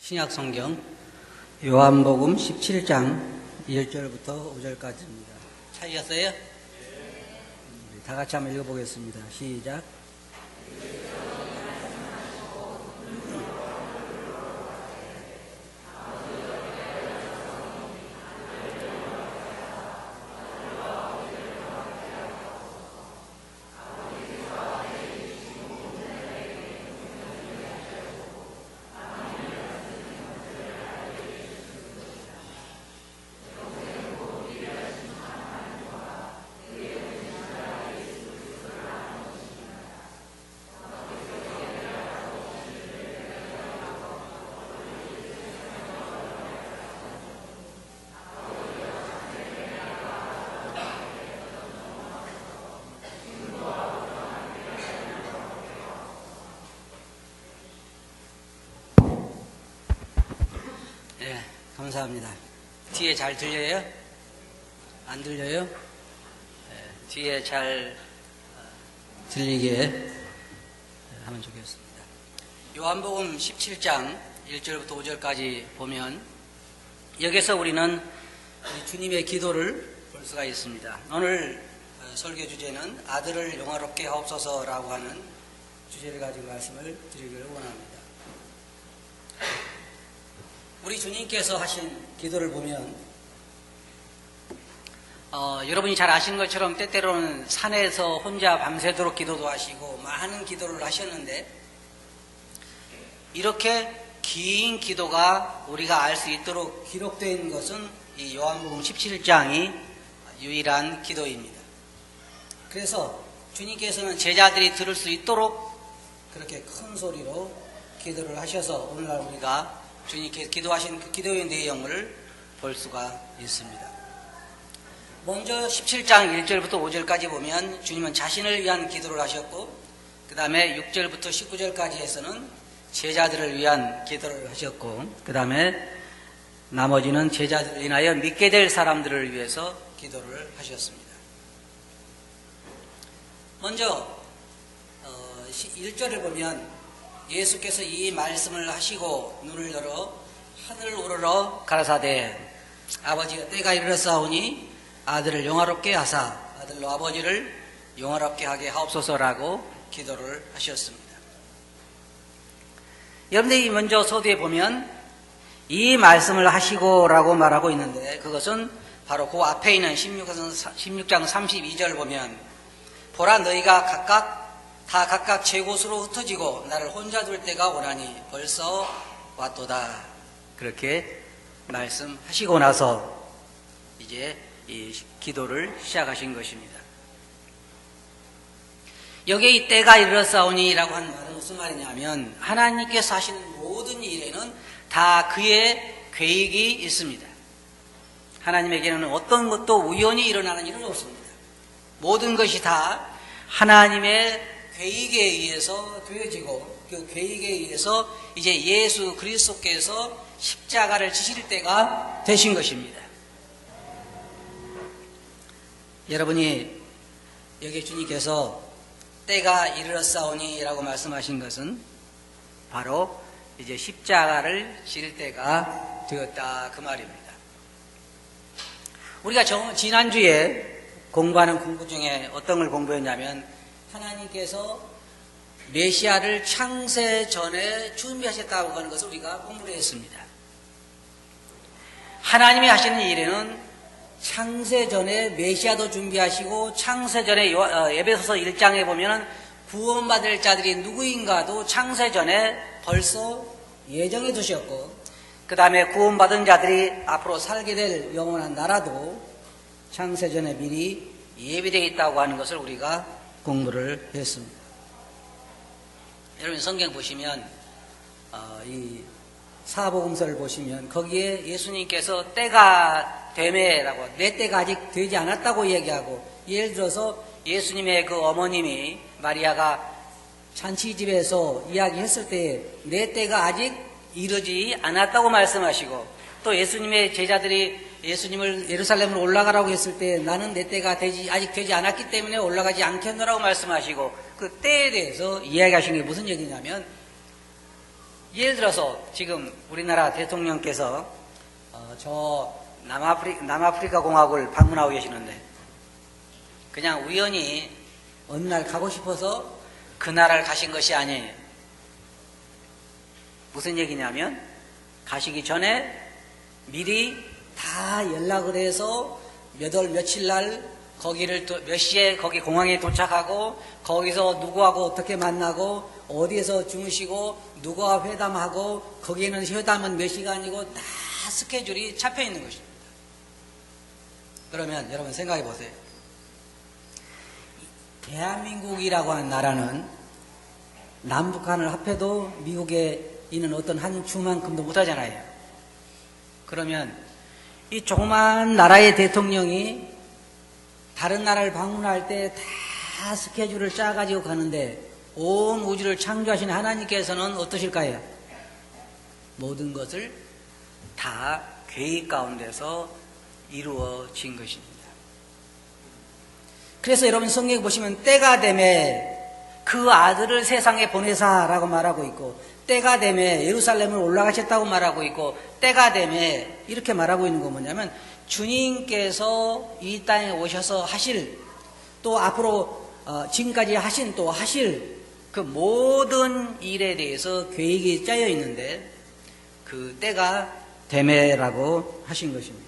신약 성경 요한복음 17장 1절부터 5절까지입니다. 찾으셨어요? 다 같이 한번 읽어보겠습니다. 시작. 네, 감사합니다. 뒤에 잘 들려요? 안 들려요? 네, 뒤에 잘 들리게 하면 좋겠습니다. 요한복음 17장 1절부터 5절까지 보면 여기서 우리는 주님의 기도를 볼 수가 있습니다. 오늘 설교 주제는 아들을 영화롭게 하옵소서라고 하는 주제를 가지고 말씀을 드리기를 원합니다. 우리 주님께서 하신 기도를 보면 여러분이 잘 아시는 것처럼 때때로는 산에서 혼자 밤새도록 기도도 하시고 많은 기도를 하셨는데 이렇게 긴 기도가 우리가 알 수 있도록 기록된 것은 이 요한복음 17장이 유일한 기도입니다. 그래서 주님께서는 제자들이 들을 수 있도록 그렇게 큰 소리로 기도를 하셔서 오늘날 우리가 주님께서 기도하신 그 기도의 내용을 볼 수가 있습니다. 먼저 17장 1절부터 5절까지 보면 주님은 자신을 위한 기도를 하셨고 그 다음에 6절부터 19절까지 해서는 제자들을 위한 기도를 하셨고 그 다음에 나머지는 제자들을 인하여 믿게 될 사람들을 위해서 기도를 하셨습니다. 먼저 1절을 보면 예수께서 이 말씀을 하시고 눈을 열어 하늘을 우러러 가라사대 아버지가 때가 이르렀사오니 아들을 영화롭게 하사 아들로 아버지를 영화롭게 하게 하옵소서라고 기도를 하셨습니다. 여러분들이 먼저 서두에 보면 이 말씀을 하시고라고 말하고 있는데 그것은 바로 그 앞에 있는 16장 32절 보면 보라 너희가 각각 제 곳으로 흩어지고 나를 혼자 둘 때가 오나니 벌써 왔도다. 그렇게 말씀하시고 나서 이제 이 기도를 시작하신 것입니다. 여기에 이 때가 이르렀사오니라고 하는 말은 무슨 말이냐면 하나님께서 하시는 모든 일에는 다 그의 계획이 있습니다. 하나님에게는 어떤 것도 우연히 일어나는 일은 없습니다. 모든 것이 다 하나님의 계획에 의해서 되어지고 그 계획에 의해서 이제 예수 그리스도께서 십자가를 지실 때가 되신 것입니다. 여러분이 여기 주님께서 때가 이르렀사오니라고 말씀하신 것은 바로 이제 십자가를 질 때가 되었다 그 말입니다. 우리가 지난주에 공부하는 공부 중에 어떤 걸 공부했냐면 하나님께서 메시아를 창세 전에 준비하셨다고 하는 것을 우리가 공부를 했습니다. 하나님이 하시는 일에는 창세 전에 메시아도 준비하시고 창세 전에 에베소서 1장에 보면 구원받을 자들이 누구인가도 창세 전에 벌써 예정해 두셨고 그 다음에 구원받은 자들이 앞으로 살게 될 영원한 나라도 창세 전에 미리 예비되어 있다고 하는 것을 우리가 공부를 했습니다. 여러분 성경 보시면 이 사복음서를 보시면 거기에 예수님께서 때가 되매라고 내 때가 아직 되지 않았다고 얘기하고 예를 들어서 예수님의 그 어머님이 마리아가 잔치집에서 이야기했을 때 내 때가 아직 이르지 않았다고 말씀하시고 또 예수님의 제자들이 예수님을 예루살렘으로 올라가라고 했을 때 나는 내 때가 아직 되지 않았기 때문에 올라가지 않겠노라고 말씀하시고 그 때에 대해서 이야기하신 게 무슨 얘기냐면 예를 들어서 지금 우리나라 대통령께서 저 남아프리카 공화국을 방문하고 계시는데 그냥 우연히 어느 날 가고 싶어서 그 나라를 가신 것이 아니에요. 무슨 얘기냐면 가시기 전에 미리 다 연락을 해서 몇 월 며칠 날 거기를 몇 시에 거기 공항에 도착하고 거기서 누구하고 어떻게 만나고 어디에서 주무시고 누구와 회담하고 거기에는 회담은 몇 시간이고 다 스케줄이 잡혀 있는 것입니다. 그러면 여러분 생각해 보세요. 대한민국이라고 하는 나라는 남북한을 합해도 미국에 있는 어떤 한 주만큼도 못하잖아요. 그러면 이 조그만 나라의 대통령이 다른 나라를 방문할 때 다 스케줄을 짜가지고 가는데 온 우주를 창조하신 하나님께서는 어떠실까요? 모든 것을 다 계획 가운데서 이루어진 것입니다. 그래서 여러분 성경 보시면 때가 되매 그 아들을 세상에 보내사라고 말하고 있고 때가 되매 예루살렘을 올라가셨다고 말하고 있고 때가 되매 이렇게 말하고 있는 건 뭐냐면 주님께서 이 땅에 오셔서 하실 또 앞으로 지금까지 하실 그 모든 일에 대해서 계획이 짜여 있는데 그 때가 되매라고 하신 것입니다.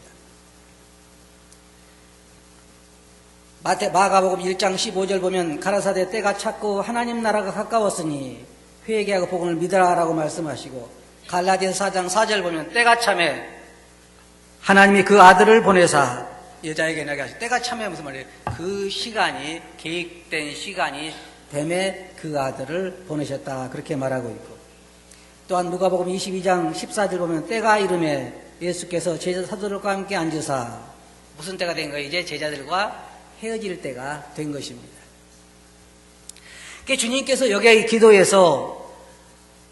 마가복음 1장 15절 보면 가라사대 때가 찼고 하나님 나라가 가까웠으니 회개하고 복음을 믿으라라고 말씀하시고 갈라디아서 4장 4절 보면 때가 참에 하나님이 그 아들을 보내사 여자에게 나게 하시고 때가 참에 무슨 말이에요? 그 시간이 계획된 시간이 되매 그 아들을 보내셨다 그렇게 말하고 있고 또한 누가복음 22장 14절 보면 때가 이르매 예수께서 제자 사도들과 함께 앉으사 무슨 때가 된 거예요? 이제 제자들과 헤어질 때가 된 것입니다. 주님께서 여기 기도에서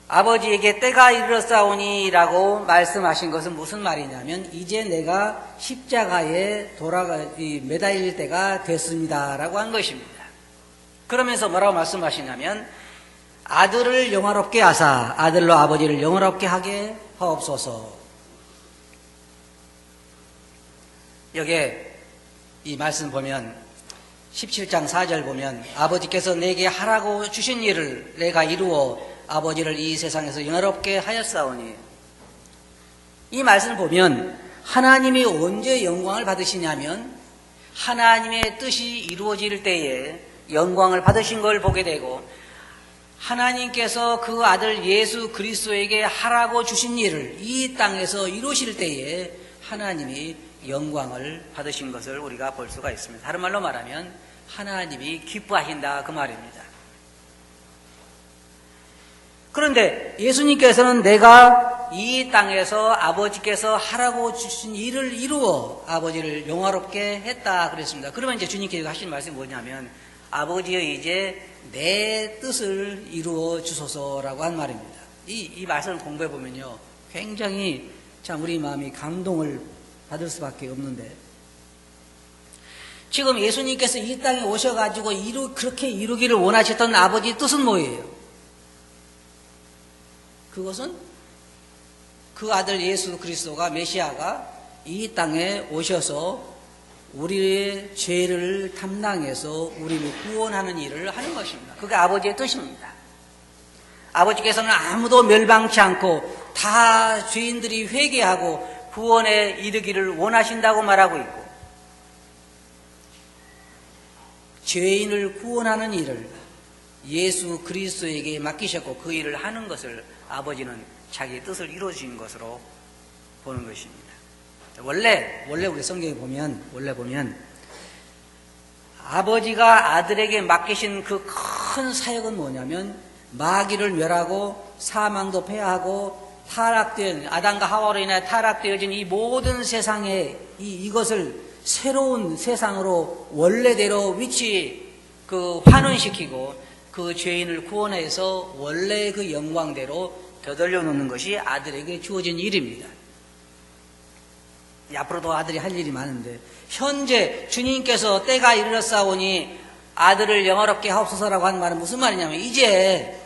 아버지에게 때가 이르렀사오니 라고 말씀하신 것은 무슨 말이냐면 이제 내가 십자가에 매달릴 때가 됐습니다 라고 한 것입니다. 그러면서 뭐라고 말씀하시냐면 아들을 영화롭게 하사 아들로 아버지를 영화롭게 하게 하옵소서. 여기에 이 말씀 보면 17장 4절 보면 아버지께서 내게 하라고 주신 일을 내가 이루어 아버지를 이 세상에서 영화롭게 하였사오니 이 말씀을 보면 하나님이 언제 영광을 받으시냐면 하나님의 뜻이 이루어질 때에 영광을 받으신 걸 보게 되고 하나님께서 그 아들 예수 그리스도에게 하라고 주신 일을 이 땅에서 이루실 때에 하나님이 영광을 받으신 것을 우리가 볼 수가 있습니다. 다른 말로 말하면 하나님이 기뻐하신다 그 말입니다. 그런데 예수님께서는 내가 이 땅에서 아버지께서 하라고 주신 일을 이루어 아버지를 영화롭게 했다 그랬습니다. 그러면 이제 주님께서 하신 말씀이 뭐냐면 아버지여 이제 내 뜻을 이루어 주소서라고 한 말입니다. 이 말씀을 공부해 보면요 굉장히 참 우리 마음이 감동을 받을 수밖에 없는데 지금 예수님께서 이 땅에 오셔가지고 그렇게 이루기를 원하셨던 아버지의 뜻은 뭐예요? 그것은 그 아들 예수 그리스도가 메시아가 이 땅에 오셔서 우리의 죄를 담당해서 우리를 구원하는 일을 하는 것입니다. 그게 아버지의 뜻입니다. 아버지께서는 아무도 멸망치 않고 다 죄인들이 회개하고 구원에 이르기를 원하신다고 말하고 있고 죄인을 구원하는 일을 예수 그리스도에게 맡기셨고 그 일을 하는 것을 아버지는 자기의 뜻을 이루어주신 것으로 보는 것입니다. 원래 우리 성경에 보면 아버지가 아들에게 맡기신 그 큰 사역은 뭐냐면 마귀를 멸하고 사망도 폐하고 타락된 아담과 하와로 인해 타락되어진 이 모든 세상에 이것을 새로운 세상으로 원래대로 환원시키고 그 죄인을 구원해서 원래 그 영광대로 되돌려 놓는 것이 아들에게 주어진 일입니다. 앞으로도 아들이 할 일이 많은데 현재 주님께서 때가 이르렀사오니 아들을 영화롭게 하옵소서라고 하는 말은 무슨 말이냐면 이제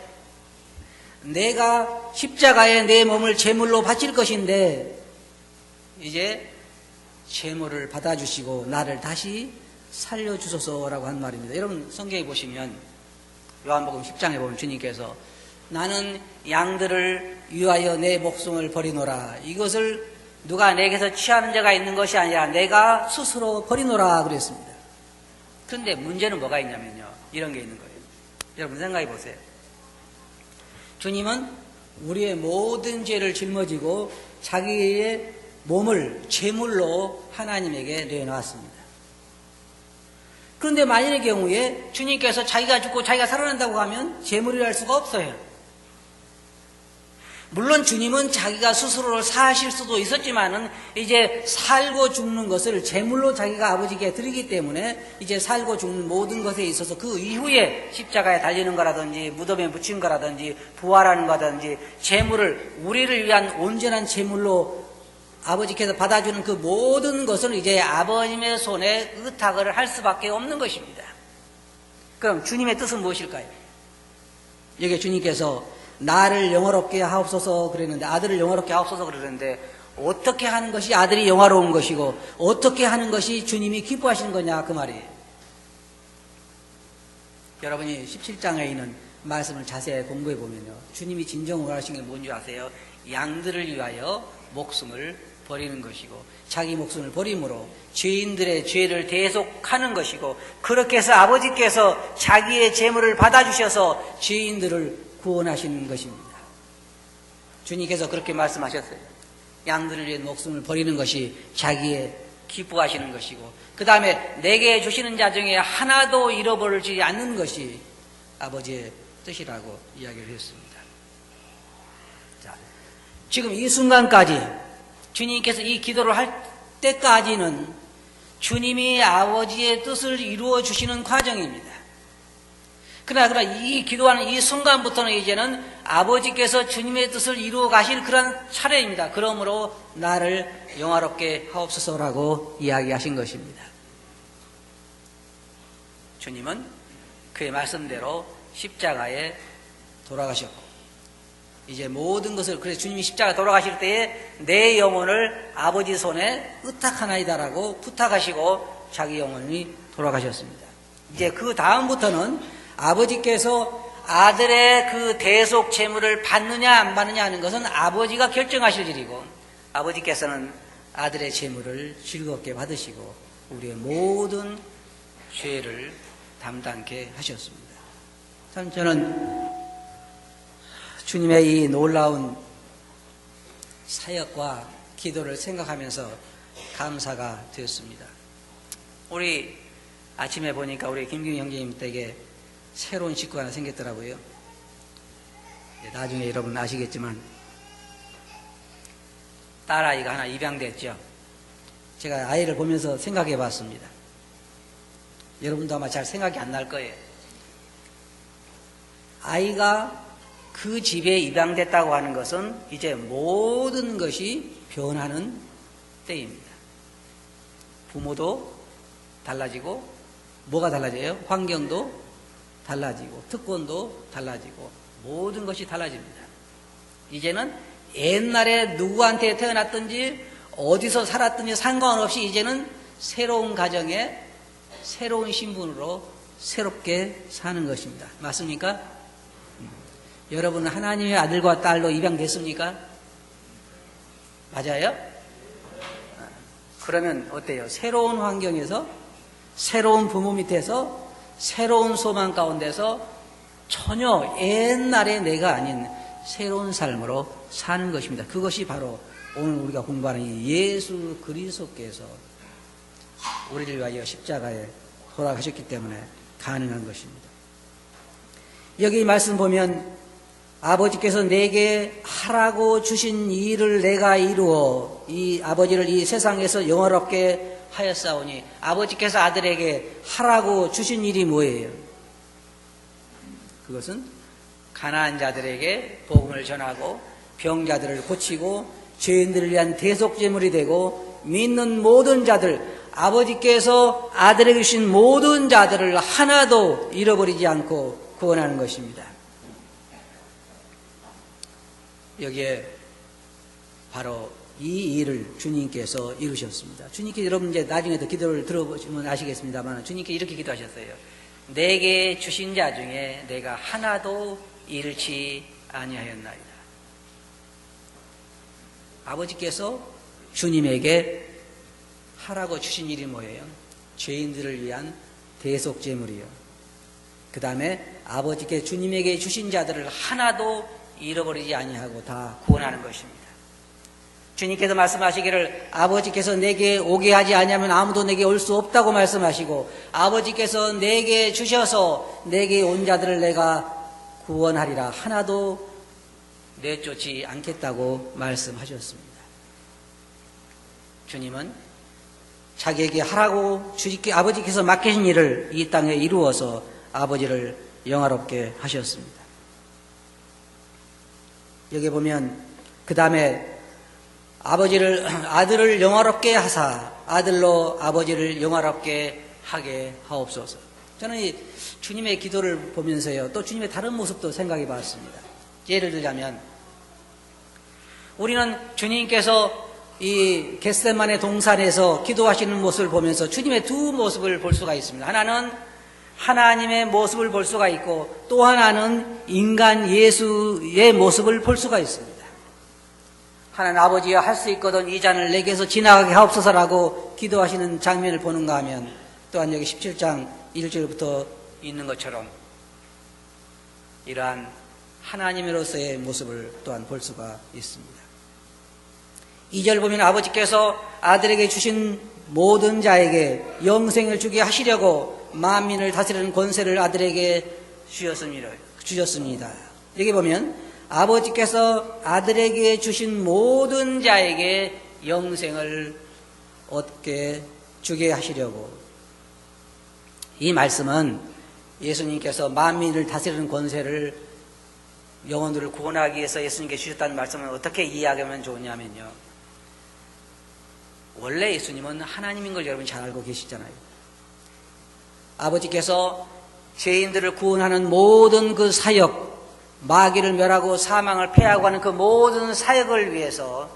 내가 십자가에 내 몸을 제물로 바칠 것인데 이제 제물을 받아주시고 나를 다시 살려주소서라고 한 말입니다. 여러분 성경에 보시면 요한복음 10장에 보면 주님께서 나는 양들을 위하여 내 목숨을 버리노라. 이것을 누가 내게서 취하는 자가 있는 것이 아니라 내가 스스로 버리노라 그랬습니다. 그런데 문제는 뭐가 있냐면요. 이런 게 있는 거예요. 여러분 생각해 보세요. 주님은 우리의 모든 죄를 짊어지고 자기의 몸을 제물로 하나님에게 내놓았습니다. 그런데 만일의 경우에 주님께서 자기가 죽고 자기가 살아난다고 하면 제물이랄 수가 없어요. 물론 주님은 자기가 스스로를 사실 수도 있었지만은 이제 살고 죽는 것을 제물로 자기가 아버지께 드리기 때문에 이제 살고 죽는 모든 것에 있어서 그 이후에 십자가에 달리는 거라든지 무덤에 묻힌 거라든지 부활하는 거라든지 제물을 우리를 위한 온전한 제물로 아버지께서 받아주는 그 모든 것은 이제 아버님의 손에 의탁을 할 수밖에 없는 것입니다. 그럼 주님의 뜻은 무엇일까요? 여기 주님께서 나를 영화롭게 하옵소서 그랬는데 아들을 영화롭게 하옵소서 그러는데 어떻게 하는 것이 아들이 영화로운 것이고 어떻게 하는 것이 주님이 기뻐하시는 거냐 그 말이에요. 여러분이 17장에 있는 말씀을 자세히 공부해 보면요. 주님이 진정 원하시는 게 뭔지 아세요? 양들을 위하여 목숨을 버리는 것이고 자기 목숨을 버림으로 죄인들의 죄를 대속하는 것이고 그렇게 해서 아버지께서 자기의 제물을 받아주셔서 죄인들을 구원하시는 것입니다. 주님께서 그렇게 말씀하셨어요. 양들을 위해 목숨을 버리는 것이 자기의 기뻐하시는 것이고 그 다음에 내게 주시는 자 중에 하나도 잃어버리지 않는 것이 아버지의 뜻이라고 이야기를 했습니다. 자, 지금 이 순간까지 주님께서 이 기도를 할 때까지는 주님이 아버지의 뜻을 이루어 주시는 과정입니다. 그러나 이 기도하는 이 순간부터는 이제는 아버지께서 주님의 뜻을 이루어 가실 그런 차례입니다. 그러므로 나를 영화롭게 하옵소서라고 이야기하신 것입니다. 주님은 그의 말씀대로 십자가에 돌아가셨고 이제 모든 것을 그래서 주님이 십자가에 돌아가실 때에 내 영혼을 아버지 손에 의탁하나이다라고 부탁하시고 자기 영혼이 돌아가셨습니다. 이제 그 다음부터는 아버지께서 아들의 그 대속 제물을 받느냐 안 받느냐 하는 것은 아버지가 결정하실 일이고 아버지께서는 아들의 제물을 즐겁게 받으시고 우리의 모든 죄를 담당케 하셨습니다. 참 저는 주님의 이 놀라운 사역과 기도를 생각하면서 감사가 되었습니다. 우리 아침에 보니까 우리 김규 형제님 댁에 새로운 식구가 하나 생겼더라고요. 나중에 여러분 아시겠지만 딸아이가 하나 입양됐죠. 제가 아이를 보면서 생각해 봤습니다. 여러분도 아마 잘 생각이 안 날 거예요. 아이가 그 집에 입양됐다고 하는 것은 이제 모든 것이 변하는 때입니다. 부모도 달라지고 뭐가 달라져요? 환경도 달라지고 특권도 달라지고 모든 것이 달라집니다. 이제는 옛날에 누구한테 태어났든지 어디서 살았든지 상관없이 이제는 새로운 가정에 새로운 신분으로 새롭게 사는 것입니다. 맞습니까? 여러분은 하나님의 아들과 딸로 입양됐습니까? 맞아요? 그러면 어때요? 새로운 환경에서 새로운 부모 밑에서 새로운 소망 가운데서 전혀 옛날의 내가 아닌 새로운 삶으로 사는 것입니다. 그것이 바로 오늘 우리가 공부하는 이 예수 그리스도께서 우리를 위하여 십자가에 돌아가셨기 때문에 가능한 것입니다. 여기 말씀 보면 아버지께서 내게 하라고 주신 일을 내가 이루어 이 아버지를 이 세상에서 영화롭게 하였사오니 아버지께서 아들에게 하라고 주신 일이 뭐예요? 그것은 가난한 자들에게 복음을 전하고 병자들을 고치고 죄인들을 위한 대속제물이 되고 믿는 모든 자들 아버지께서 아들에게 주신 모든 자들을 하나도 잃어버리지 않고 구원하는 것입니다. 여기에 바로 이 일을 주님께서 이루셨습니다. 주님께 여러분 이제 나중에도 기도를 들어보시면 아시겠습니다만 주님께 이렇게 기도하셨어요. 내게 주신 자 중에 내가 하나도 잃지 아니하였나이다. 아버지께서 주님에게 하라고 주신 일이 뭐예요? 죄인들을 위한 대속제물이요. 그 다음에 아버지께 주님에게 주신 자들을 하나도 잃어버리지 아니하고 다 구원하는 것입니다. 주님께서 말씀하시기를 아버지께서 내게 오게 하지 아니하면 아무도 내게 올 수 없다고 말씀하시고 아버지께서 내게 주셔서 내게 온 자들을 내가 구원하리라 하나도 내쫓지 않겠다고 말씀하셨습니다. 주님은 자기에게 하라고 아버지께서 맡기신 일을 이 땅에 이루어서 아버지를 영화롭게 하셨습니다. 여기 보면 그 다음에 아들을 영화롭게 하사 아들로 아버지를 영화롭게 하게 하옵소서. 저는 이 주님의 기도를 보면서요 또 주님의 다른 모습도 생각해 봤습니다. 예를 들자면 우리는 주님께서 이 겟세마네 동산에서 기도하시는 모습을 보면서 주님의 두 모습을 볼 수가 있습니다. 하나는 하나님의 모습을 볼 수가 있고 또 하나는 인간 예수의 모습을 볼 수가 있습니다. 하나님 아버지여 할 수 있거든 이 잔을 내게서 지나가게 하옵소서라고 기도하시는 장면을 보는가 하면 또한 여기 17장 1절부터 있는 것처럼 이러한 하나님으로서의 모습을 또한 볼 수가 있습니다. 2절 보면 아버지께서 아들에게 주신 모든 자에게 영생을 주게 하시려고 만민을 다스리는 권세를 아들에게 주셨습니다. 여기 보면 아버지께서 아들에게 주신 모든 자에게 영생을 얻게 주게 하시려고. 이 말씀은 예수님께서 만민을 다스리는 권세를 영혼들을 구원하기 위해서 예수님께 주셨다는 말씀을 어떻게 이해하면 좋으냐면요. 원래 예수님은 하나님인 걸 여러분 잘 알고 계시잖아요. 아버지께서 죄인들을 구원하는 모든 그 사역, 마귀를 멸하고 사망을 패하고 하는 그 모든 사역을 위해서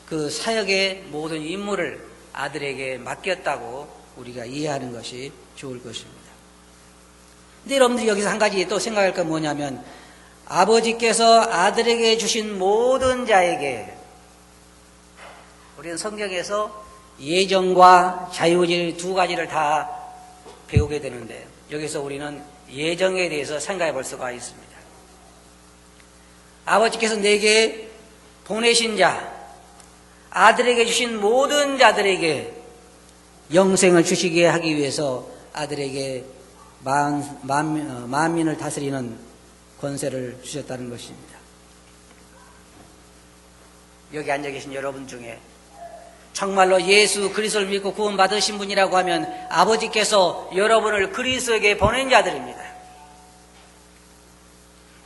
그 사역의 모든 임무를 아들에게 맡겼다고 우리가 이해하는 것이 좋을 것입니다. 근데 여러분들이 여기서 한 가지 또 생각할 건 뭐냐면 아버지께서 아들에게 주신 모든 자에게 우리는 성경에서 예정과 자유의 두 가지를 다 배우게 되는데 여기서 우리는 예정에 대해서 생각해 볼 수가 있습니다. 아버지께서 내게 보내신 자, 아들에게 주신 모든 자들에게 영생을 주시게 하기 위해서 아들에게 만민을 다스리는 권세를 주셨다는 것입니다. 여기 앉아 계신 여러분 중에 정말로 예수 그리스도를 믿고 구원받으신 분이라고 하면 아버지께서 여러분을 그리스도에게 보낸 자들입니다.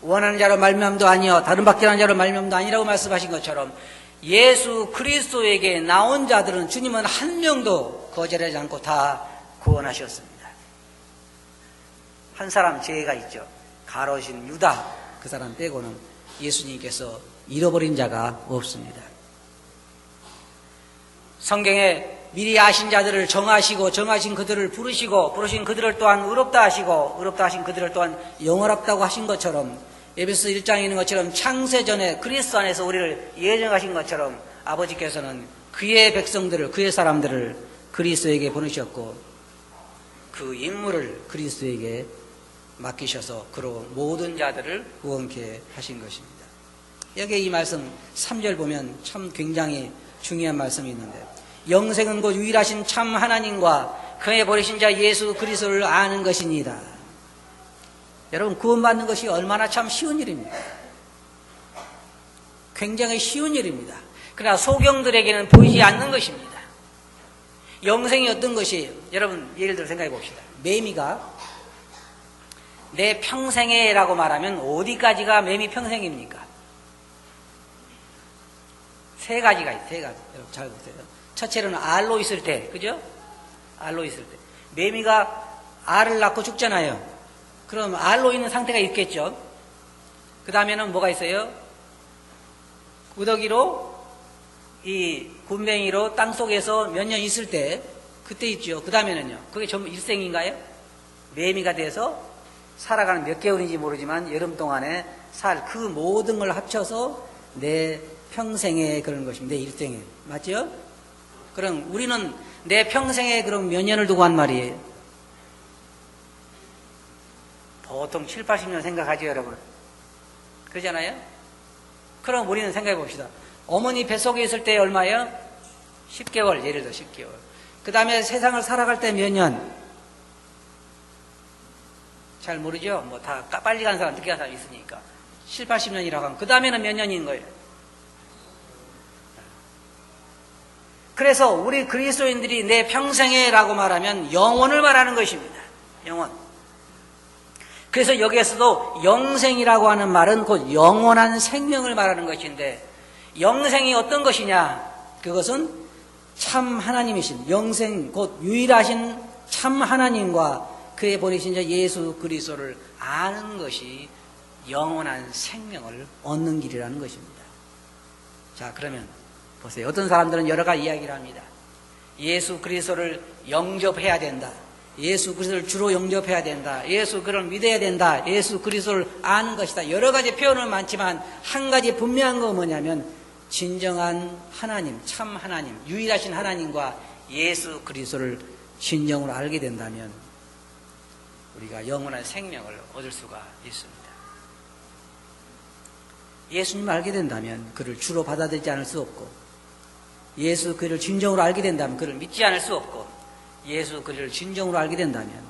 원하는 자로 말미암도 아니요 다른 박대하는 자로 말미암도 아니라고 말씀하신 것처럼 예수 그리스도에게 나온 자들은 주님은 한 명도 거절하지 않고 다 구원하셨습니다. 한 사람 죄가 있죠. 가로신 유다, 그 사람 빼고는 예수님께서 잃어버린 자가 없습니다. 성경에 미리 아신 자들을 정하시고 정하신 그들을 부르신 그들을 또한 의롭다 하시고 의롭다 하신 그들을 또한 영원롭다고 하신 것처럼 에베소 1장에 있는 것처럼 창세전에 그리스도 안에서 우리를 예정하신 것처럼 아버지께서는 그의 백성들을 그의 사람들을 그리스도에게 보내셨고 그 임무를 그리스도에게 맡기셔서 그로 모든 자들을 구원케 하신 것입니다. 여기 이 말씀 3절 보면 참 굉장히 중요한 말씀이 있는데 영생은 곧 유일하신 참 하나님과 그의 보내신 자 예수 그리스도를 아는 것이니이다. 여러분 구원받는 것이 얼마나 참 쉬운 일입니다. 굉장히 쉬운 일입니다. 그러나 소경들에게는 보이지 않는 것입니다. 영생이 어떤 것이 여러분 예를 들어 생각해 봅시다. 매미가 내 평생에라고 말하면 어디까지가 매미 평생입니까? 세 가지가 있어요. 세 가지. 여러분 잘 보세요. 첫째로는 알로 있을 때, 그죠? 알로 있을 때. 매미가 알을 낳고 죽잖아요. 그럼 알로 있는 상태가 있겠죠? 그 다음에는 뭐가 있어요? 구더기로 이 굼벵이로 땅속에서 몇 년 있을 때 그때 있죠. 그 다음에는요. 그게 전부 일생인가요? 매미가 돼서 살아가는 몇 개월인지 모르지만 여름 동안에 살 그 모든 걸 합쳐서 내 평생에 그런 것입니다. 내 일생에. 맞죠? 그럼 우리는 내 평생에 그럼 몇 년을 두고 한 말이에요? 보통 7, 80년 생각하죠, 여러분. 그러잖아요? 그럼 우리는 생각해 봅시다. 어머니 뱃속에 있을 때 얼마예요? 10개월, 예를 들어 10개월. 그 다음에 세상을 살아갈 때 몇 년? 잘 모르죠? 뭐 다 빨리 가는 사람, 늦게 가는 사람 있으니까. 7, 80년이라고 하면. 그 다음에는 몇 년인 거예요? 그래서 우리 그리스도인들이 내 평생에라고 말하면 영원을 말하는 것입니다. 영원. 그래서 여기에서도 영생이라고 하는 말은 곧 영원한 생명을 말하는 것인데, 영생이 어떤 것이냐? 그것은 참 하나님이신 영생, 곧 유일하신 참 하나님과 그의 보내신 자 예수 그리스도를 아는 것이 영원한 생명을 얻는 길이라는 것입니다. 자, 그러면 보세요. 어떤 사람들은 여러 가지 이야기를 합니다. 예수 그리스도를 영접해야 된다. 예수 그리스도를 주로 영접해야 된다. 예수 그를 믿어야 된다. 예수 그리스도를 아는 것이다. 여러 가지 표현은 많지만 한 가지 분명한 건 뭐냐면 진정한 하나님, 참 하나님, 유일하신 하나님과 예수 그리스도를 진정으로 알게 된다면 우리가 영원한 생명을 얻을 수가 있습니다. 예수님을 알게 된다면 그를 주로 받아들이지 않을 수 없고, 예수 그를 진정으로 알게 된다면 그를 믿지 않을 수 없고, 예수 그를 진정으로 알게 된다면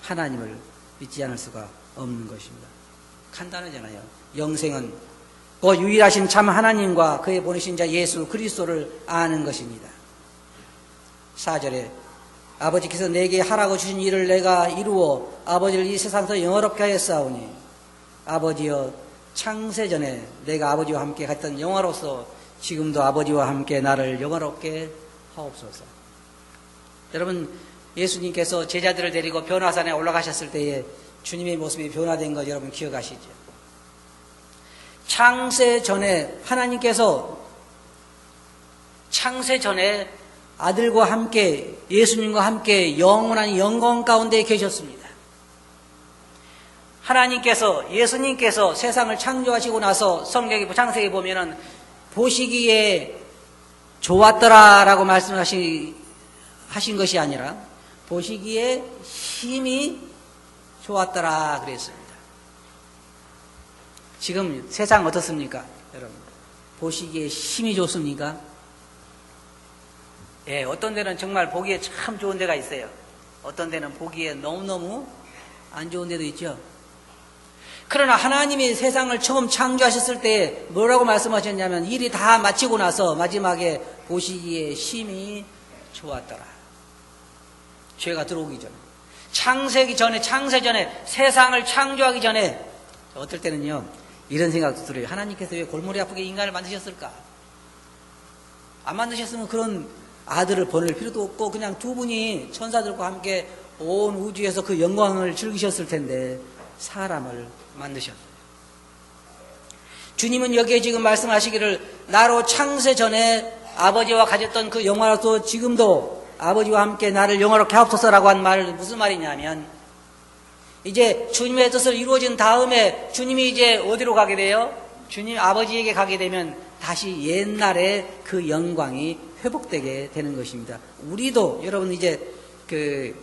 하나님을 믿지 않을 수가 없는 것입니다. 간단하잖아요. 영생은 그 유일하신 참 하나님과 그의 보내신 자 예수 그리스도를 아는 것입니다. 4절에 아버지께서 내게 하라고 주신 일을 내가 이루어 아버지를 이 세상에서 영화롭게 하였사오니 아버지여 창세전에 내가 아버지와 함께 갔던 영화로서 지금도 아버지와 함께 나를 영화롭게 하옵소서. 여러분, 예수님께서 제자들을 데리고 변화산에 올라가셨을 때에 주님의 모습이 변화된 것 여러분 기억하시죠? 창세전에 하나님께서 창세전에 아들과 함께 예수님과 함께 영원한 영광 가운데 계셨습니다. 하나님께서 예수님께서 세상을 창조하시고 나서 성경의 창세기에 보면은 보시기에 좋았더라라고 말씀하신 것이 아니라 보시기에 힘이 좋았더라 그랬습니다. 지금 세상 어떻습니까, 여러분? 보시기에 힘이 좋습니까? 예, 어떤 데는 정말 보기에 참 좋은 데가 있어요. 어떤 데는 보기에 너무너무 안 좋은 데도 있죠. 그러나 하나님이 세상을 처음 창조하셨을 때 뭐라고 말씀하셨냐면 일이 다 마치고 나서 마지막에 보시기에 힘이 좋았더라. 죄가 들어오기 전에, 창세기 전에, 창세 전에, 세상을 창조하기 전에 어떨 때는요 이런 생각도 들어요. 하나님께서 왜 골머리 아프게 인간을 만드셨을까? 안 만드셨으면 그런 아들을 보낼 필요도 없고 그냥 두 분이 천사들과 함께 온 우주에서 그 영광을 즐기셨을 텐데 사람을 만드셨어요. 주님은 여기에 지금 말씀하시기를 나로 창세 전에 아버지와 가졌던 그 영화로서 지금도 아버지와 함께 나를 영화롭게 하옵소서라고 한 말은 무슨 말이냐면 이제 주님의 뜻을 이루어진 다음에 주님이 이제 어디로 가게 돼요? 주님 아버지에게 가게 되면 다시 옛날에 그 영광이 회복되게 되는 것입니다. 우리도 여러분 이제 그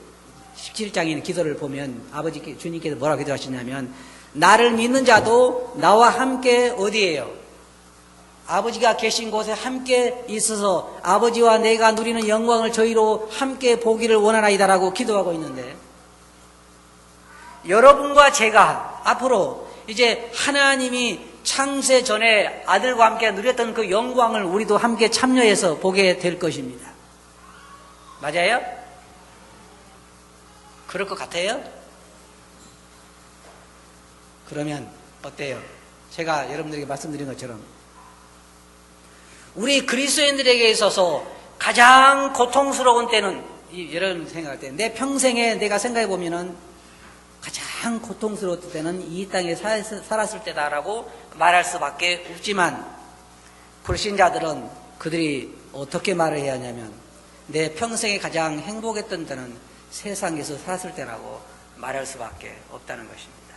17장에 있는 기도를 보면 아버지 주님께서 뭐라고 기도하시냐면 나를 믿는 자도 나와 함께 어디에요? 아버지가 계신 곳에 함께 있어서 아버지와 내가 누리는 영광을 저희로 함께 보기를 원하나이다라고 기도하고 있는데 여러분과 제가 앞으로 이제 하나님이 창세 전에 아들과 함께 누렸던 그 영광을 우리도 함께 참여해서 보게 될 것입니다. 맞아요? 그럴 것 같아요? 그러면 어때요? 제가 여러분들에게 말씀드린 것처럼 우리 그리스도인들에게 있어서 가장 고통스러운 때는 여러분 생각할 때 내 평생에 내가 생각해 보면은 가장 고통스러웠을 때는 이 땅에 살았을 때다라고 말할 수밖에 없지만 불신자들은 그들이 어떻게 말을 해야 하냐면 내 평생에 가장 행복했던 때는 세상에서 살았을 때라고 말할 수밖에 없다는 것입니다.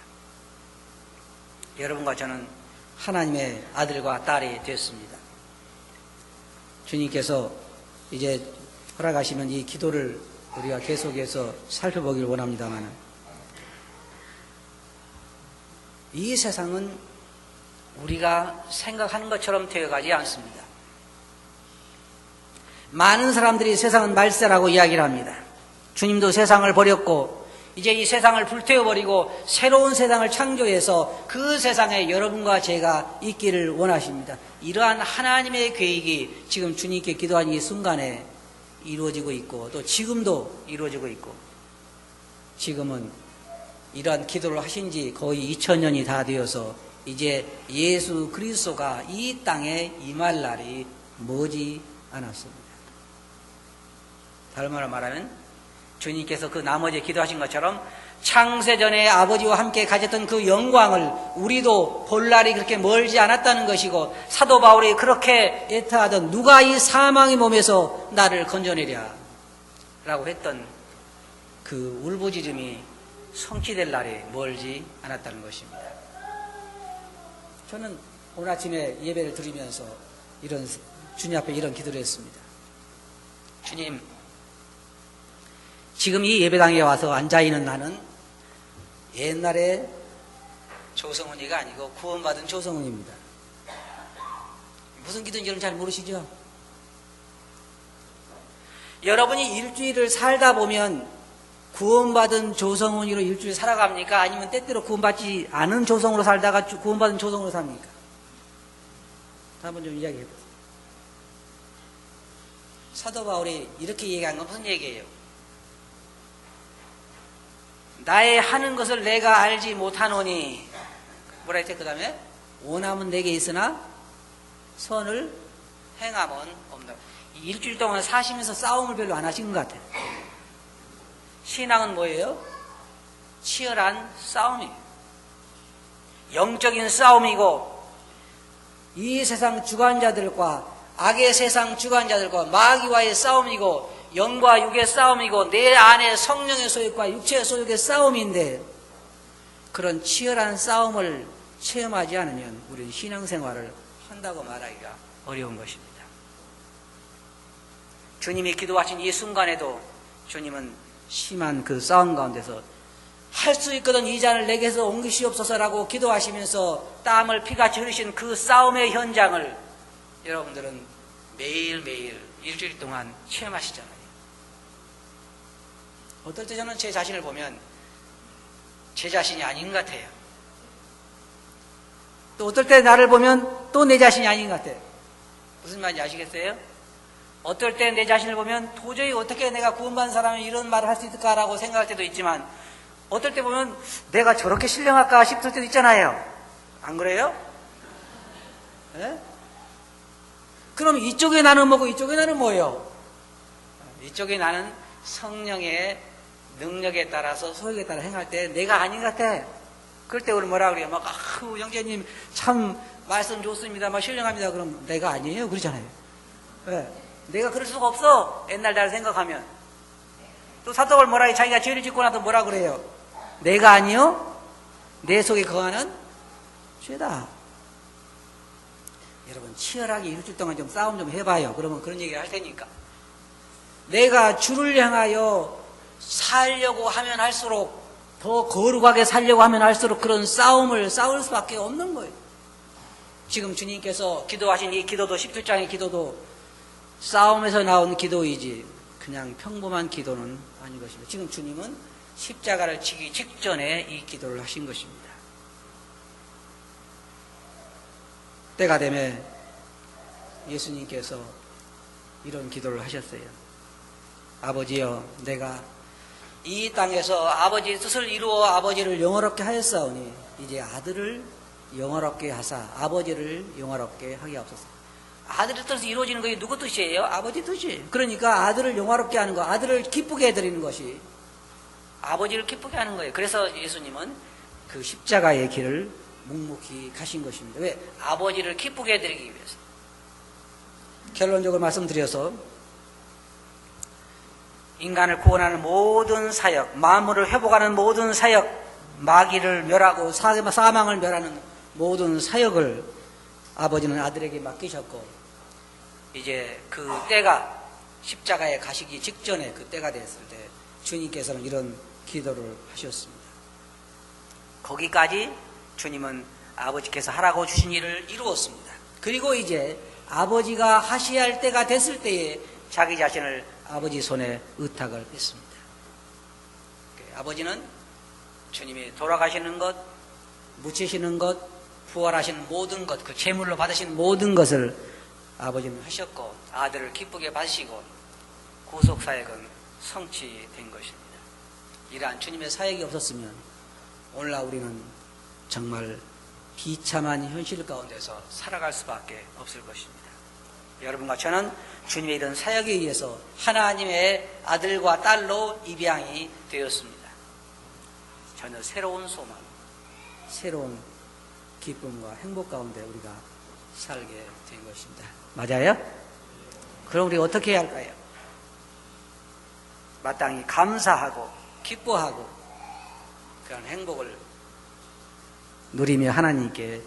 여러분과 저는 하나님의 아들과 딸이 됐습니다. 주님께서 이제 허락하시면 이 기도를 우리가 계속해서 살펴보길 원합니다만, 이 세상은 우리가 생각하는 것처럼 되어가지 않습니다. 많은 사람들이 세상은 말세라고 이야기를 합니다. 주님도 세상을 버렸고 이제 이 세상을 불태워버리고 새로운 세상을 창조해서 그 세상에 여러분과 제가 있기를 원하십니다. 이러한 하나님의 계획이 지금 주님께 기도한 이 순간에 이루어지고 있고 또 지금도 이루어지고 있고, 지금은 이러한 기도를 하신 지 거의 2000년이 다 되어서 이제 예수 그리스도가 이 땅에 임할 날이 머지 않았습니다. 다른 말로 말하면 주님께서 그 나머지 기도하신 것처럼 창세전에 아버지와 함께 가졌던 그 영광을 우리도 볼 날이 그렇게 멀지 않았다는 것이고, 사도 바울이 그렇게 애타하던 누가 이 사망의 몸에서 나를 건져내랴 라고 했던 그 울부짖음이 성취될 날이 멀지 않았다는 것입니다. 저는 오늘 아침에 예배를 드리면서 주님 앞에 이런 기도를 했습니다. 주님, 지금 이 예배당에 와서 앉아있는 나는 옛날에 조성훈이가 아니고 구원받은 조성훈입니다. 무슨 기도인지 여러분 잘 모르시죠? 여러분이 일주일을 살다 보면 구원받은 조성훈이로 일주일 살아갑니까? 아니면 때때로 구원받지 않은 조성으로 살다가 구원받은 조성으로 삽니까? 한번 좀 이야기해 보세요. 사도 바울이 이렇게 얘기한 건 무슨 얘기예요? 나의 하는 것을 내가 알지 못하노니, 뭐라 했지? 그 다음에 원함은 내게 있으나 선을 행함은 없다. 일주일 동안 사시면서 싸움을 별로 안 하신 것 같아요. 신앙은 뭐예요? 치열한 싸움이에요. 영적인 싸움이고, 이 세상 주관자들과 악의 세상 주관자들과 마귀와의 싸움이고, 영과 육의 싸움이고, 내 안에 성령의 소욕과 육체의 소욕의 싸움인데, 그런 치열한 싸움을 체험하지 않으면 우리는 신앙생활을 한다고 말하기가 어려운 것입니다. 주님이 기도하신 이 순간에도 주님은 심한 그 싸움 가운데서 할 수 있거든 이 잔을 내게서 옮기시옵소서라고 기도하시면서 땀을 피같이 흘리신 그 싸움의 현장을 여러분들은 매일매일 일주일 동안 체험하시잖아요. 어떨 때 저는 제 자신을 보면 제 자신이 아닌 것 같아요. 또 어떨 때 나를 보면 또 내 자신이 아닌 것 같아요. 무슨 말인지 아시겠어요? 어떨 때 내 자신을 보면 도저히 어떻게 내가 구원받은 사람이 이런 말을 할 수 있을까라고 생각할 때도 있지만, 어떨 때 보면 내가 저렇게 신령할까 싶을 때도 있잖아요. 안 그래요? 네? 그럼 이쪽에 나는 뭐고 이쪽에 나는 뭐예요? 이쪽에 나는 성령의 능력에 따라서 소욕에 따라 행할 때 내가 아닌 것 같아. 그럴 때 우리 뭐라 그래요? 막 형제님 참 말씀 좋습니다, 막 신령합니다. 그럼 내가 아니에요? 그러잖아요. 네. 내가 그럴 수가 없어. 옛날 나를 생각하면. 또 사도를 뭐라 해? 자기가 죄를 짓고 나도 뭐라 그래요? 내가 아니요? 내 속에 거하는 죄다. 여러분 치열하게 일주일 동안 좀 싸움 좀 해봐요. 그러면 그런 얘기를 할 테니까. 내가 주를 향하여 살려고 하면 할수록, 더 거룩하게 살려고 하면 할수록 그런 싸움을 싸울 수밖에 없는 거예요. 지금 주님께서 기도하신 이 기도도, 17장의 기도도 싸움에서 나온 기도이지 그냥 평범한 기도는 아닌 것입니다. 지금 주님은 십자가를 지기 직전에 이 기도를 하신 것입니다. 때가 되면 예수님께서 이런 기도를 하셨어요. 아버지여, 내가 이 땅에서 아버지의 뜻을 이루어 아버지를 영화롭게 하였사오니 이제 아들을 영화롭게 하사 아버지를 영화롭게 하게 하옵소서. 아들의 뜻이 이루어지는 것이 누구 뜻이에요? 아버지 뜻이에요. 그러니까 아들을 영화롭게 하는 거, 아들을 기쁘게 해드리는 것이 아버지를 기쁘게 하는 거예요. 그래서 예수님은 그 십자가의 길을 묵묵히 가신 것입니다. 왜? 아버지를 기쁘게 해드리기 위해서. 결론적으로 말씀드려서 인간을 구원하는 모든 사역, 만물을 회복하는 모든 사역, 마귀를 멸하고 사망을 멸하는 모든 사역을 아버지는 아들에게 맡기셨고, 이제 그 때가 십자가에 가시기 직전에 그 때가 됐을 때 주님께서는 이런 기도를 하셨습니다. 거기까지 주님은 아버지께서 하라고 주신 일을 이루었습니다. 그리고 이제 아버지가 하셔야 할 때가 됐을 때에 자기 자신을 아버지 손에 의탁을 했습니다. 아버지는 주님이 돌아가시는 것, 묻히시는 것, 부활하신 모든 것, 그 제물로 받으신 모든 것을 아버지는 하셨고 아들을 기쁘게 받으시고 구속사역은 성취된 것입니다. 이러한 주님의 사역이 없었으면 오늘날 우리는 정말 비참한 현실 가운데서 살아갈 수밖에 없을 것입니다. 여러분과 저는 주님의 이런 사역에 의해서 하나님의 아들과 딸로 입양이 되었습니다. 전혀 새로운 소망, 새로운 기쁨과 행복 가운데 우리가 살게 된 것입니다. 맞아요? 그럼 우리 어떻게 해야 할까요? 마땅히 감사하고 기뻐하고 그런 행복을 누리며 하나님께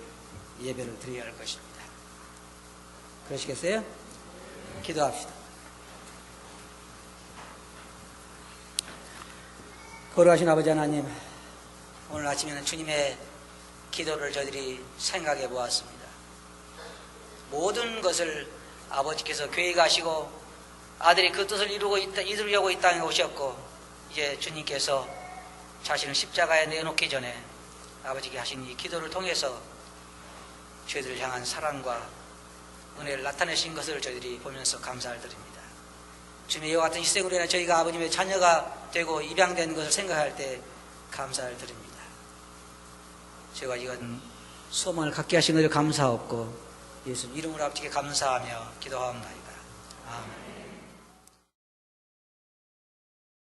예배를 드려야 할 것입니다. 그러시겠어요? 기도합시다. 거룩하신 아버지 하나님, 오늘 아침에는 주님의 기도를 저희들이 생각해 보았습니다. 모든 것을 아버지께서 계획하시고 아들이 그 뜻을 이루려고 이 땅에 오셨고 이제 주님께서 자신을 십자가에 내놓기 전에 아버지께 하신 이 기도를 통해서 저희들을 향한 사랑과 은혜를 나타내신 것을 저희들이 보면서 감사를 드립니다. 주님의 이와 같은 희생으로 인해 저희가 아버님의 자녀가 되고 입양된 것을 생각할 때 감사를 드립니다. 제가 이건 소망을 갖게 하신 것을 감사하옵고 예수 이름으로 아버지께 감사하며 기도하옵나이다. 아멘.